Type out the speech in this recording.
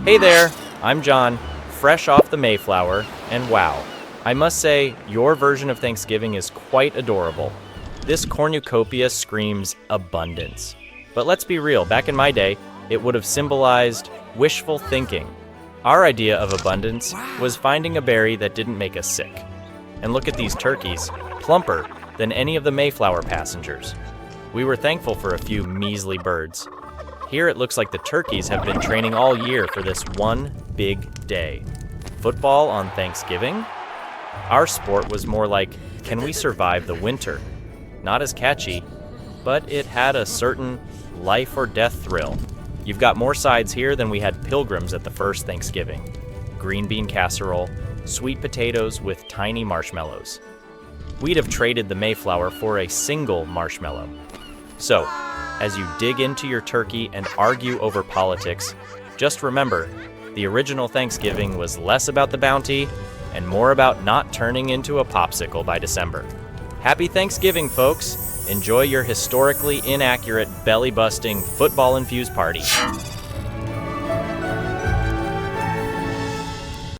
Hey there, I'm John, fresh off the Mayflower, and wow, I must say, your version of Thanksgiving is quite adorable. This cornucopia screams abundance. But let's be real, back in my day, it would have symbolized wishful thinking. Our idea of abundance was finding a berry that didn't make us sick. And look at these turkeys, plumper than any of the Mayflower passengers. We were thankful for a few measly birds. Here it looks like the turkeys have been training all year for this one big day. Football on Thanksgiving? Our sport was more like, can we survive the winter? Not as catchy, but it had a certain life or death thrill. You've got more sides here than we had pilgrims at the first Thanksgiving. Green bean casserole, sweet potatoes with tiny marshmallows. We'd have traded the Mayflower for a single marshmallow. So, as you dig into your turkey and argue over politics, just remember, the original Thanksgiving was less about the bounty and more about not turning into a popsicle by December. Happy Thanksgiving, folks! Enjoy your historically inaccurate, belly-busting, football-infused party.